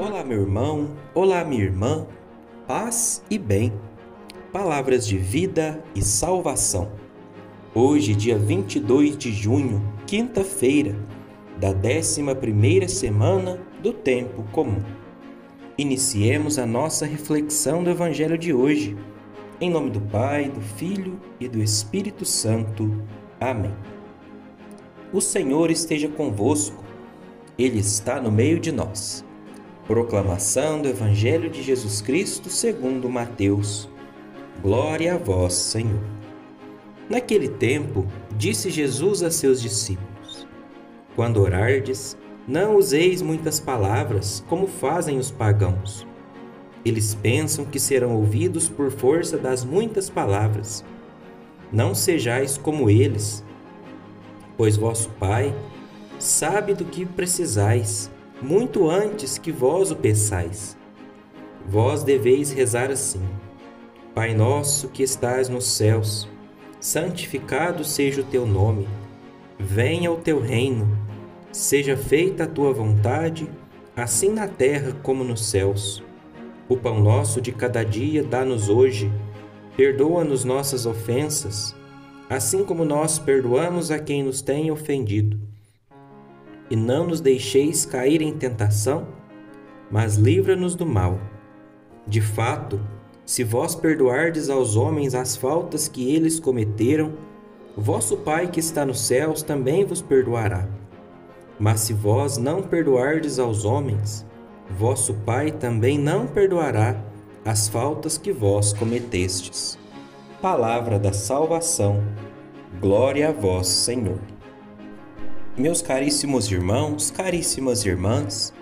Olá, meu irmão, olá, minha irmã, paz e bem, palavras de vida e salvação. Hoje, dia 22 de junho, quinta-feira, da 11ª semana do Tempo Comum. Iniciemos a nossa reflexão do Evangelho de hoje, em nome do Pai, do Filho e do Espírito Santo. Amém. O Senhor esteja convosco, Ele está no meio de nós. Proclamação do Evangelho de Jesus Cristo segundo Mateus. Glória a vós, Senhor. Naquele tempo, disse Jesus a seus discípulos: Quando orardes, não useis muitas palavras, como fazem os pagãos. Eles pensam que serão ouvidos por força das muitas palavras. Não sejais como eles, pois vosso Pai sabe do que precisais, muito antes que vós o peçais. Vós deveis rezar assim: Pai nosso que estás nos céus, santificado seja o teu nome. Venha o teu reino. Seja feita a tua vontade, assim na terra como nos céus. O pão nosso de cada dia dá-nos hoje. Perdoa-nos nossas ofensas, assim como nós perdoamos a quem nos tem ofendido. E não nos deixeis cair em tentação, mas livra-nos do mal. De fato, se vós perdoardes aos homens as faltas que eles cometeram, vosso Pai que está nos céus também vos perdoará. Mas se vós não perdoardes aos homens, vosso Pai também não perdoará as faltas que vós cometestes. Palavra da salvação. Glória a vós, Senhor. Meus caríssimos irmãos, caríssimas irmãs,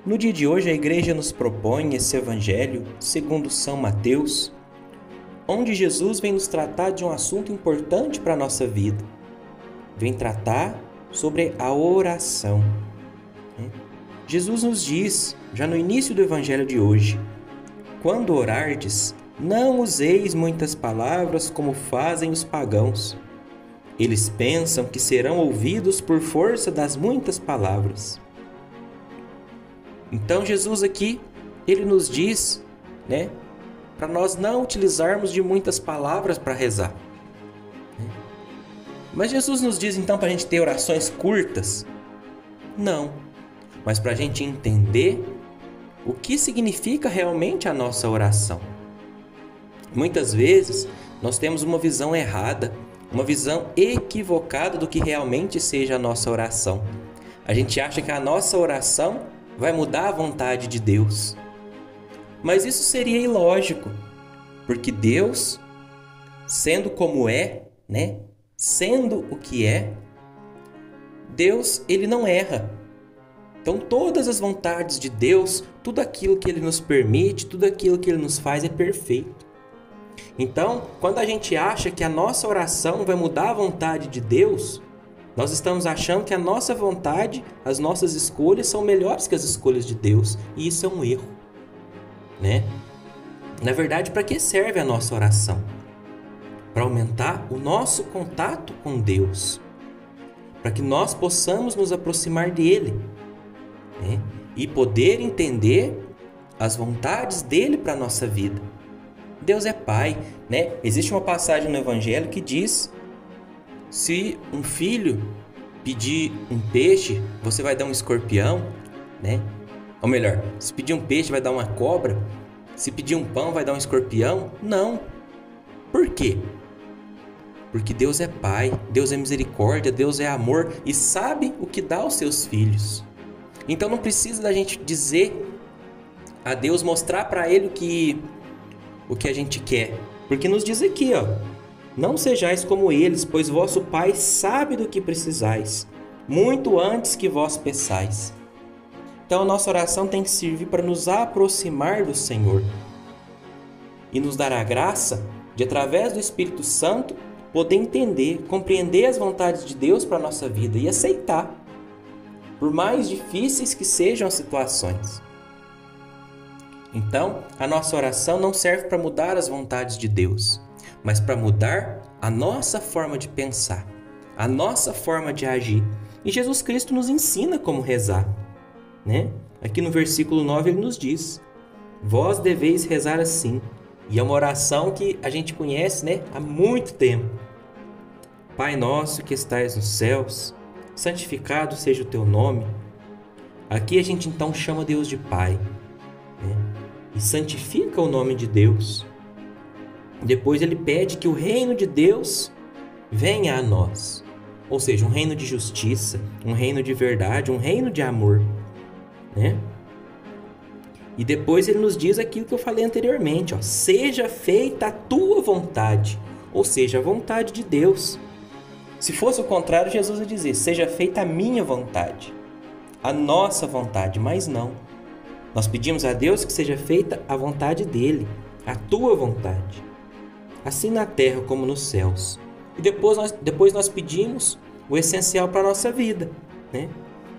no dia de hoje a Igreja nos propõe esse Evangelho segundo São Mateus, onde Jesus vem nos tratar de um assunto importante para a nossa vida. Vem tratar sobre a oração. Jesus nos diz, já no início do Evangelho de hoje: Quando orardes, não useis muitas palavras como fazem os pagãos. Eles pensam que serão ouvidos por força das muitas palavras. Então Jesus aqui, ele nos diz, para nós não utilizarmos de muitas palavras para rezar. Mas Jesus nos diz então para a gente ter orações curtas? Não, mas para a gente entender o que significa realmente a nossa oração. Muitas vezes nós temos uma visão errada, uma visão equivocada do que realmente seja a nossa oração. A gente acha que a nossa oração vai mudar a vontade de Deus. Mas isso seria ilógico, porque Deus, sendo como é, sendo o que é, Deus, ele não erra. Então todas as vontades de Deus, tudo aquilo que ele nos permite, tudo aquilo que ele nos faz é perfeito. Então, quando a gente acha que a nossa oração vai mudar a vontade de Deus, nós estamos achando que a nossa vontade, as nossas escolhas são melhores que as escolhas de Deus, e isso é um erro, Na verdade, para que serve a nossa oração? Para aumentar o nosso contato com Deus, para que nós possamos nos aproximar dele, e poder entender as vontades dele para a nossa vida. Deus é Pai, Existe uma passagem no Evangelho que diz: se um filho pedir um peixe, você vai dar um escorpião, Ou melhor, se pedir um peixe, vai dar uma cobra. Se pedir um pão, vai dar um escorpião? Não. Por quê? Porque Deus é Pai, Deus é misericórdia, Deus é amor e sabe o que dá aos seus filhos. Então não precisa da gente dizer a Deus, mostrar para Ele o que a gente quer. Porque nos diz aqui, não sejais como eles, pois vosso Pai sabe do que precisais, muito antes que vós peçais. Então a nossa oração tem que servir para nos aproximar do Senhor e nos dar a graça de, através do Espírito Santo, poder entender, compreender as vontades de Deus para a nossa vida e aceitar. por mais difíceis que sejam as situações. Então, a nossa oração não serve para mudar as vontades de Deus, mas para mudar a nossa forma de pensar, a nossa forma de agir. E Jesus Cristo nos ensina como rezar, né? Aqui no versículo 9 ele nos diz: vós deveis rezar assim. E é uma oração que a gente conhece, né, há muito tempo. Pai nosso que estais nos céus, santificado seja o teu nome. Aqui a gente então chama Deus de Pai, né? E santifica o nome de Deus. Depois ele pede que o reino de Deus venha a nós. Ou seja, um reino de justiça, um reino de verdade, um reino de amor, né? E depois ele nos diz aquilo que eu falei anteriormente, ó, seja feita a tua vontade, ou seja, a vontade de Deus. Se fosse o contrário, Jesus ia dizer, seja feita a minha vontade, a nossa vontade, mas não. Nós pedimos a Deus que seja feita a vontade dele, a tua vontade, assim na terra como nos céus. E depois nós pedimos o essencial para a nossa vida, né?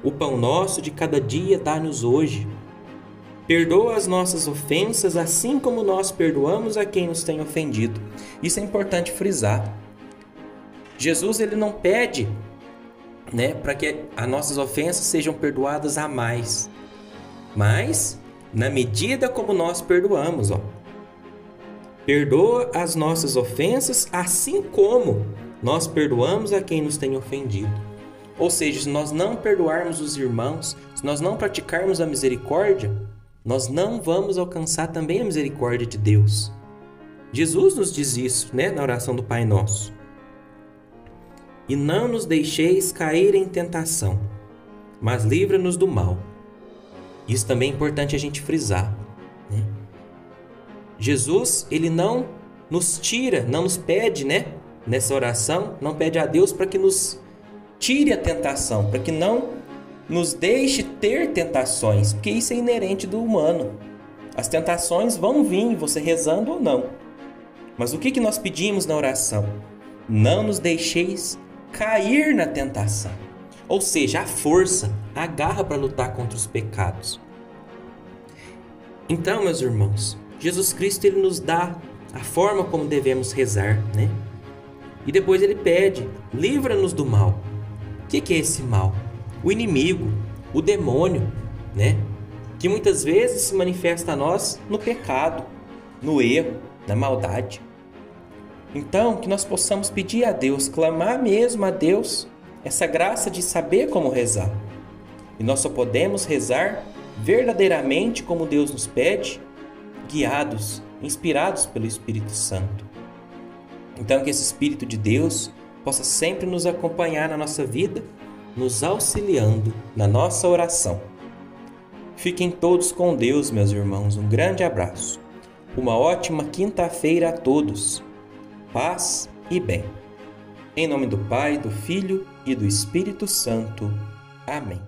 O pão nosso de cada dia dá-nos hoje. Perdoa as nossas ofensas, assim como nós perdoamos a quem nos tem ofendido. Isso é importante frisar. Jesus ele não pede, né, para que as nossas ofensas sejam perdoadas a mais, mas na medida como nós perdoamos, ó. Perdoa as nossas ofensas, assim como nós perdoamos a quem nos tem ofendido. Ou seja, se nós não perdoarmos os irmãos, se nós não praticarmos a misericórdia, nós não vamos alcançar também a misericórdia de Deus. Jesus nos diz isso, né, na oração do Pai Nosso. E não nos deixeis cair em tentação, mas livra-nos do mal. Isso também é importante a gente frisar, né? Jesus, ele não nos tira, não nos pede, né, nessa oração, não pede a Deus para que nos tire a tentação, para que não nos deixe ter tentações, porque isso é inerente do humano. As tentações vão vir, você rezando ou não. Mas o que nós pedimos na oração? Não nos deixeis cair na tentação. Ou seja, a força, a garra para lutar contra os pecados. Então, meus irmãos, Jesus Cristo ele nos dá a forma como devemos rezar, né? E depois ele pede, livra-nos do mal. O que é esse mal? O inimigo, o demônio, né? Que muitas vezes se manifesta a nós no pecado, no erro, na maldade. Então, que nós possamos pedir a Deus, clamar mesmo a Deus, essa graça de saber como rezar. E nós só podemos rezar verdadeiramente como Deus nos pede, guiados, inspirados pelo Espírito Santo. Então, que esse Espírito de Deus possa sempre nos acompanhar na nossa vida, nos auxiliando na nossa oração. Fiquem todos com Deus, meus irmãos. Um grande abraço. Uma ótima quinta-feira a todos. Paz e bem. Em nome do Pai, do Filho e do Espírito Santo. Amém.